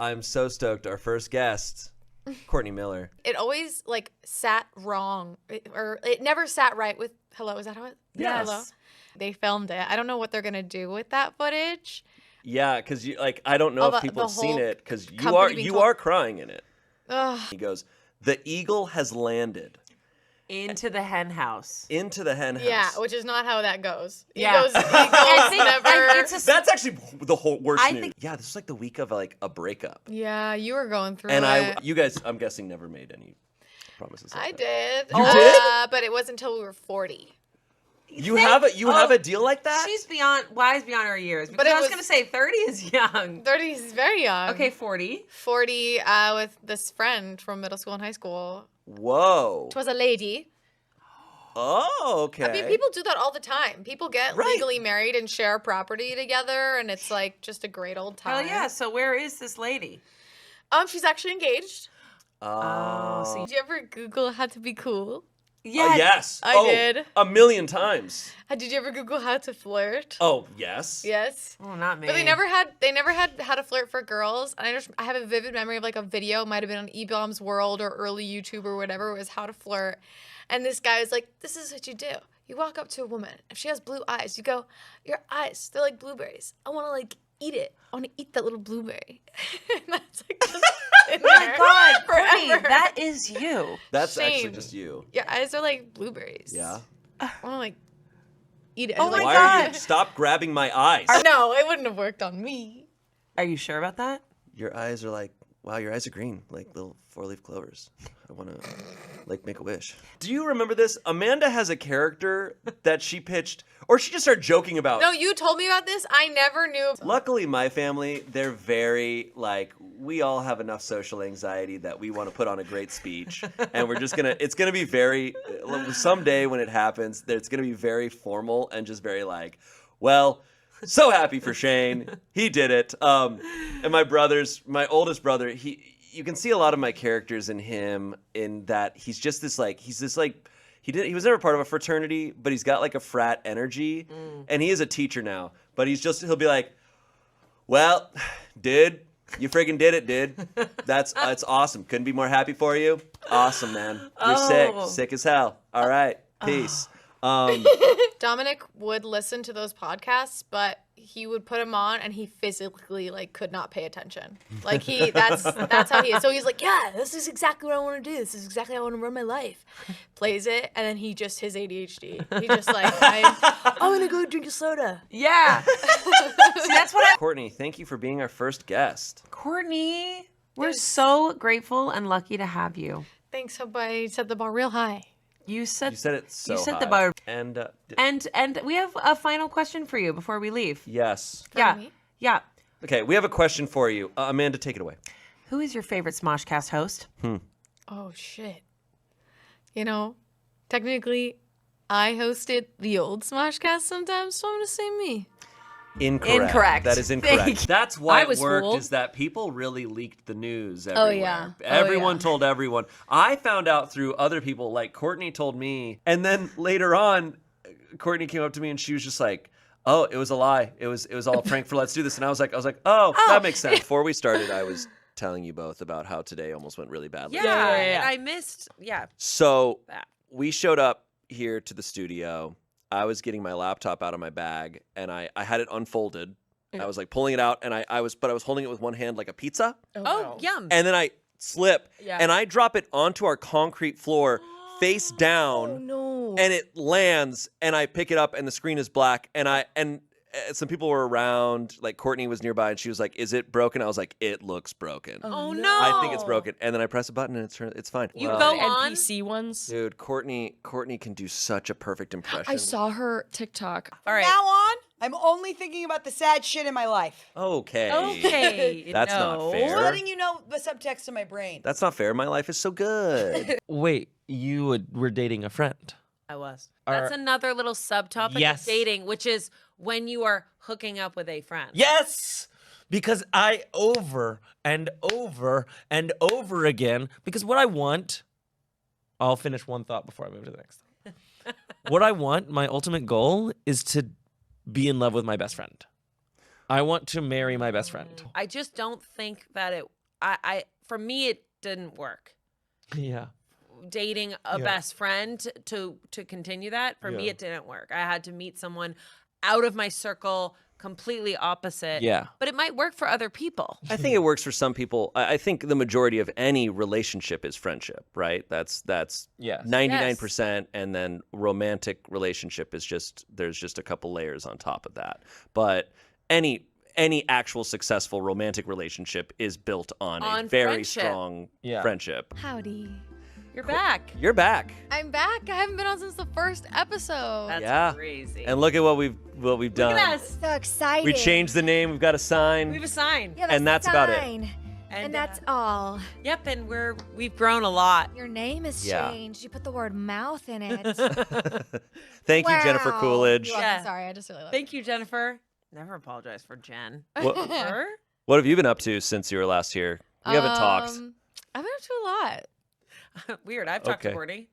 I'm so stoked. Our first guest, Courtney Miller. It always sat wrong, or it never sat right with Hello. Is that how it? Yes. Hello. They filmed it. I don't know what they're gonna do with that footage. Yeah, because I don't know if people have seen it because you are crying in it. Ugh. He goes, "The eagle has landed into the hen house." Into the hen house. Yeah, which is not how that goes. Yeah. Eagles never. That's actually the whole worst news. Yeah, this is like the week of a breakup. Yeah, you were going through And it. you guys, I'm guessing, never made any promises like I that. did. You did? But it wasn't until we were 40. You have a deal like that? She's wise beyond her years. Because But I was going to say 30 is young. 30 is very young. Okay, 40. 40 with this friend from middle school and high school. Whoa. It was a lady. Oh, okay. I mean, people do that all the time. People get legally married and share property together, and it's just a great old time. Hell yeah. So where is this lady? She's actually engaged. Oh. So Did you ever Google how to be cool? Yeah. Yes. I did. A million times. Did you ever Google how to flirt? Oh, yes. Yes. Oh, not me. But they never had how to flirt for girls. And I have a vivid memory of a video, might have been on eBaum's World or early YouTube or whatever, it was how to flirt. And this guy was like, this is what you do. You walk up to a woman. If she has blue eyes, you go, your eyes, they're like blueberries. I want to eat it. I want to eat that little blueberry. And that's just in Oh my there God, forever. Courtney, that is you. That's Shame. actually just you. Your eyes are like blueberries. Yeah. I want to eat it. Oh my Why God. are you stop grabbing my eyes? No, it wouldn't have worked on me. Are you sure about that? Your eyes are wow, your eyes are green, like little 4-leaf clovers. I want to make a wish. Do you remember this? Amanda has a character that she pitched, or she just started joking about. No, you told me about this. I never knew. Luckily, my family, they're very, we all have enough social anxiety that we want to put on a great speech. And we're just it's going to be very, someday when it happens, it's going to be very formal and just very well, so happy for Shane. He did it. And my oldest brother, you can see a lot of my characters in him in that he's just this he was never part of a fraternity, but he's got a frat energy. And he is a teacher now, but he'll be like, well, dude, you friggin' did it, dude. That's awesome. Couldn't be more happy for you. Awesome, man. You're sick as hell. All right. Peace. Dominic would listen to those podcasts, but he would put them on and he physically could not pay attention. That's how he is. So he's like, yeah, this is exactly what I want to do. This is exactly how I want to run my life. Plays it, and then his ADHD. He just I'm gonna go drink a soda. Yeah. See, that's what Courtney, thank you for being our first guest. Courtney, we're so grateful and lucky to have you. Thanks. Hope I set the bar real high. You set it so You set high. the bar. And And we have a final question for you before we leave. yes. Yeah. me? Yeah. Okay, we have a question for you. Amanda, take it away. Who is your favorite Smoshcast host? Oh, shit. Technically, I hosted the old Smoshcast sometimes, so I'm going to say me. Incorrect. That is Thank incorrect. you. That's why I it was worked fooled. is that people really leaked the news everywhere. yeah. Oh, Everyone yeah. told everyone. I found out through other people, like Courtney told me. And then later on, Courtney came up to me and she was just like, oh, it was a lie. It was all a prank for Let's Do This. And I was like, oh, that makes sense. Before we started, I was telling you both about how today almost went really badly. Yeah. And I missed. Yeah. So That. we showed up here to the studio. I was getting my laptop out of my bag and I had it unfolded. I was pulling it out and I was holding it with one hand like a pizza. Oh, yum. And then I slip Yeah. and I drop it onto our concrete floor face down. Oh, no. And it lands and I pick it up and the screen is black and some people were around, like Courtney was nearby and she was like, is it broken? I was like, it looks broken. Oh, no. I think it's broken. And then I press a button and it's fine. You Well, go on. NPC ones. Dude, Courtney can do such a perfect impression. I saw her TikTok. All right. Now on, I'm only thinking about the sad shit in my life. Okay. Okay. That's not fair. Just letting you know the subtext in my brain. That's not fair. My life is so good. Wait, you were dating a friend? I was. Are- That's another little subtopic Yes. of dating, which is when you are hooking up with a friend. Yes! Because I over and over and over again, because what I want, I'll finish one thought before I move to the next. What I want, my ultimate goal, is to be in love with my best friend. I want to marry my best friend. I just don't think that I for me it didn't work. Yeah. Dating a Yeah. best friend to continue that, for me Yeah. it didn't work. I had to meet someone out of my circle, completely opposite. Yeah. But it might work for other people. I think it works for some people. I think the majority of any relationship is friendship, right? That's Yes. 99%, and then romantic relationship is there's just a couple layers on top of that. But any actual successful romantic relationship is built on a On very friendship. strong Yeah. friendship. Howdy. You're back. You're back, I'm back. I haven't been on since the first episode. That's Yeah. crazy. and look at what we've done. Look at us. So excited. We changed the name. We've got a sign. We have a sign. Yeah, and that's about it. sign. And that's all. Yep, and we've grown a lot. Your name has Yeah. changed. You put the word mouth in it. Thank you, Jennifer Wow. Coolidge. You're welcome. Yeah. Sorry, I just really love Thank you, Jennifer. Never apologize for Jen. What, Her? what have you been up to since you were last here? We haven't talked. I've been up to a lot. Weird. I've talked to Okay. Courtney.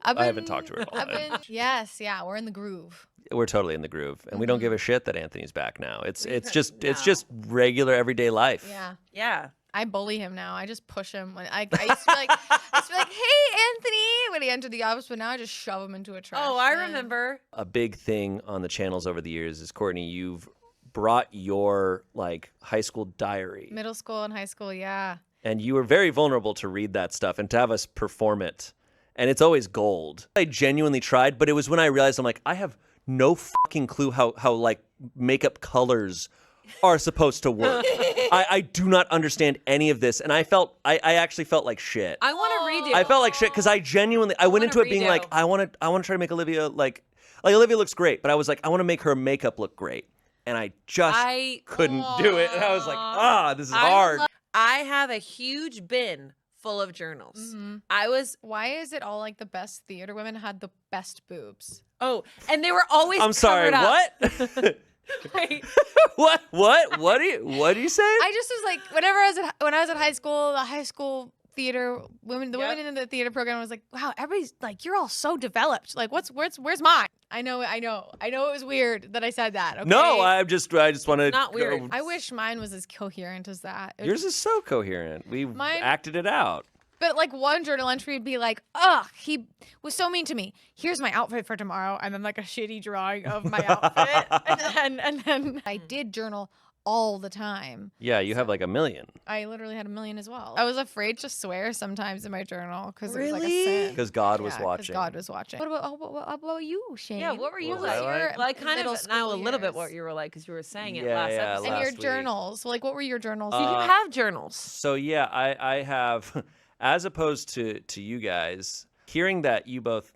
I haven't talked to her at all. I've been, yes, yeah, we're in the groove. We're totally in the groove, and we don't give a shit that Anthony's back now. It's No. just regular everyday life. Yeah. Yeah. I bully him now. I just push him. When I used to be like, hey, Anthony, when he entered the office, but now I just shove him into a trash. Oh, I bin. remember. A big thing on the channels over the years is, Courtney, you've brought your high school diary, Middle school and high school, yeah. and you were very vulnerable to read that stuff and to have us perform it. And it's always gold. I genuinely tried, but it was when I realized I'm like, I have no fucking clue how makeup colors are supposed to work. I do not understand any of this, and I actually felt like shit. I want to redo. I felt like shit because I went wanna into it being like, redo. I want to try to make Olivia like Olivia looks great, but I was like, I want to make her makeup look great, and I just couldn't do it, and I was like, this is hard. I have a huge bin full of journals. Mm-hmm. I was Why is it all like the best theater women had the best boobs? and they were always. I'm sorry, covered up. what? Right. What do you say? I just was like, whenever when I was at high school, the high school theater women, the women in the theater program was like, wow, everybody's like, you're all so developed. Like, where's mine? I know it was weird that I said that. Okay? No, I just want to. not weird. I wish mine was as coherent as that. It was Yours is so coherent. We Mine- acted it out. But like one journal entry would be like, ugh, he was so mean to me. Here's my outfit for tomorrow. And then like a shitty drawing of my outfit. and then I did journal all the time. Yeah, you have like a million. I literally had a million as well. I was afraid to swear sometimes in my journal because it was like a Really? sin. Because God was Yeah, 'cause watching. God was watching. What about you, Shane? Yeah, what were you What was like? I like? Well, I kind middle of know a school little bit years. what you were like because you were saying it Yeah, last yeah, episode. And your last week. journals. Like, what were your journals? Did you have journals? So yeah, I have, as opposed to you guys, hearing that you both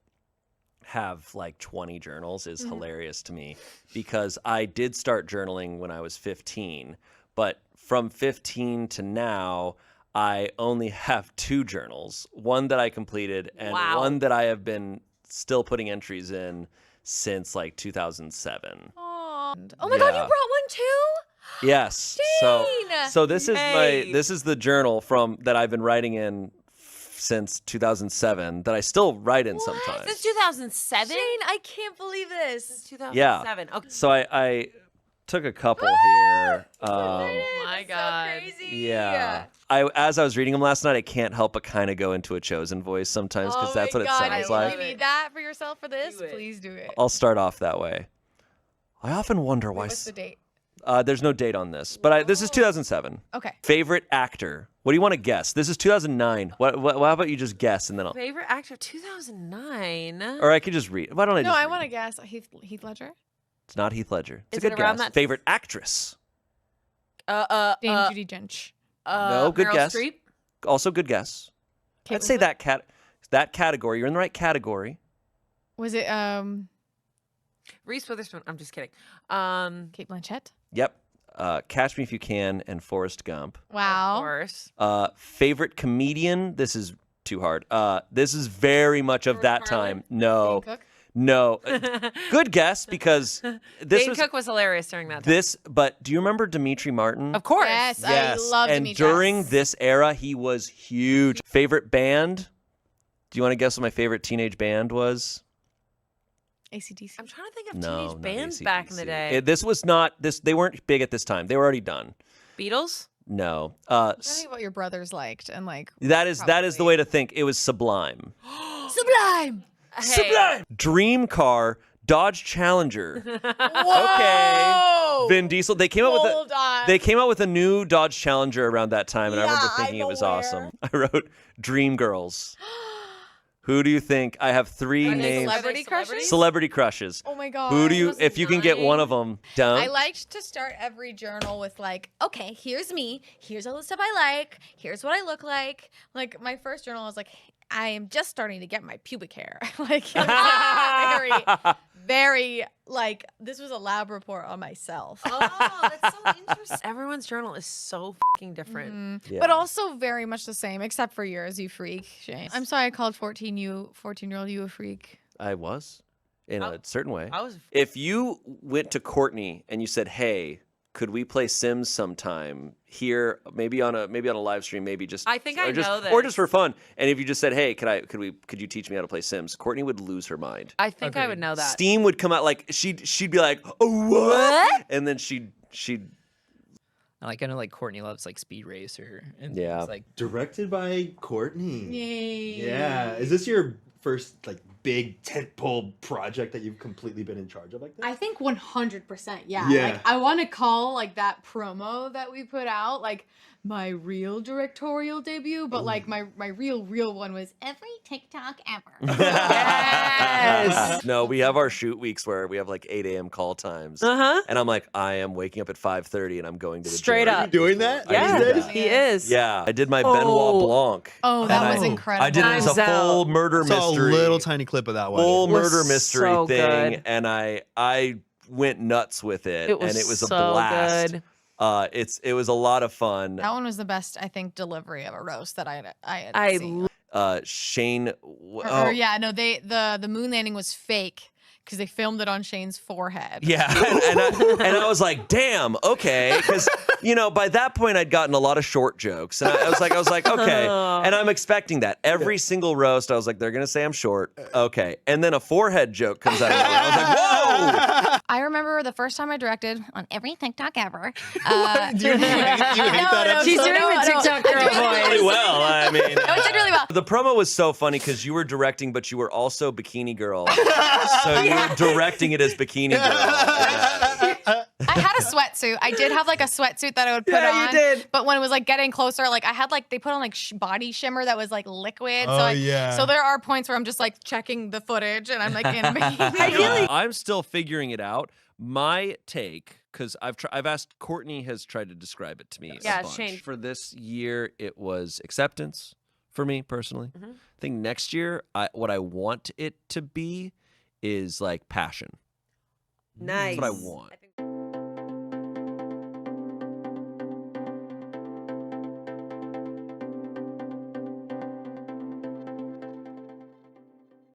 have like 20 journals is hilarious to me, because I did start journaling when I was 15, but from 15 to now, I only have 2 journals, one that I completed and Wow. one that I have been still putting entries in since like 2007. Aw. Oh my God, you Yeah. brought one too? Yes. Shane! So this Yay. is the journal that I've been writing in since 2007 that I still write in sometimes. Since 2007? Shane, I can't believe this. Since 2007. Okay. So I took a couple here. Oh my God. Yeah. As I was reading them last night, I can't help but kind of go into a Chosen voice sometimes, because that's what it sounds If like. you need that for yourself for this, Do it. please do it. I'll start off that way. I often wonder why. What's the date? There's no date on this, but this is 2007. Okay. Favorite actor? What do you want to guess? This is 2009. What? How about you just guess and then I'll. Favorite actor 2009. Or I could just read. Why don't I? No, just I read want to it? guess. Heath Ledger? It's not Heath Ledger. It's Is a good it around guess. that- Favorite actress? Dame Judi Dench. No, good Meryl guess. Streep. Also good guess. Kate I'd say Winslet? that category. You're in the right category. Was it Reese Witherspoon. I'm just kidding. Kate Blanchett? Yep. Catch Me If You Can and Forrest Gump. Of Wow. course. Favorite comedian? This is too hard. This is very much of George that Carlin? time. No, Dane Cook? no. Good guess, because this Dane was Cook was hilarious during that time. this. But do you remember Dimitri Martin? Of course. Yes, I love and Dimitri. during this era, he was huge. Favorite band? Do you want to guess what my favorite teenage band was? ACDC. I'm trying to think of No, teenage not bands back in the AC/DC. day. This was not this. They weren't big at this time. They were already done. Beatles? No. I'm trying to think what your brothers liked and like. That is the probably- way to think. It was Sublime. Sublime. Hey. Dream car, Dodge Challenger. Whoa. Vin Diesel. They came out with Hold on. They came out with a new Dodge Challenger around that time, and I remember Yeah, thinking I'm it was aware. awesome. I wrote Dream Girls. Who do you think? I have three Are they names. celebrity crushes? Celebrity crushes. Oh my god. Who do you? Wasn't If you can get one of them, don't. I liked to start every journal with like, okay, here's me. Here's all the stuff I like. Here's what I look like. Like my first journal, I was like, I am just starting to get my pubic hair. Like it was very like this was a lab report on myself. Oh, that's so interesting. Everyone's journal is so fucking different. Yeah. But also very much the same, except for yours, you freak, Shane. I'm sorry I called 14-year-old you a freak. I was, in a certain way. I was If you went to Courtney and you said, "Hey, could we play Sims sometime here? Maybe on a live stream, maybe just I think I or just, know or this. just for fun." And if you just said, "Hey, could you teach me how to play Sims?" Courtney would lose her mind. I think I would know that. Steam would come out like she'd be like, "Oh, what?" And then she'd Like I know, like Courtney loves like Speed Racer and Yeah. things like Directed by Courtney. Yay. Yeah. Is this your first like big tentpole project that you've completely been in charge of like this? I think 100%. Yeah. Yeah. Like I want to call like that promo that we put out like my real directorial debut, but like my real one was every TikTok ever. Yes. No, we have our shoot weeks where we have like 8 a.m. call times. Uh-huh. And I'm like, I am waking up at 5:30 and I'm going to the Straight gym. up. Are you doing that? I Are do you that. that? He is. Yeah, I did my Benoit Oh. Blanc. Oh, that And was I- incredible. I did it as a Time's full out. murder Saw a mystery. little tiny clip of that one. full It was murder mystery so thing, good. and I went nuts with it, It was and it was a so blast. good. It was a lot of fun. That one was the best, I think, delivery of a roast that I had I seen. Shane. Or yeah, no, the moon landing was fake because they filmed it on Shane's forehead. Yeah, and I was like, damn, okay, because by that point I'd gotten a lot of short jokes, and I was like, okay, and I'm expecting that every single roast. I was like, they're gonna say I'm short, okay, and then a forehead joke comes out of nowhere. I was like, whoa. I remember the first time I directed on every TikTok ever. Do you hate that episode? She's doing the TikTok girl Really voice. well, I mean. No, it did really well. The promo was so funny because you were directing, but you were also Bikini Girl. So you were directing it as Bikini Girl. Yeah. I had a sweatsuit. I did have like a sweatsuit that I would put Yeah, on. you did. But when it was like getting closer, like I had like they put on like body shimmer that was like liquid. Oh, yeah. So there are points where I'm just like checking the footage and I'm like in bikini. I'm still figuring it out. My take, because I've asked, Courtney has tried to describe it to me. Yeah, a bunch. Shane. For this year, it was acceptance for me personally. Mm-hmm. I think next year, what I want it to be is like passion. Nice. That's what I want.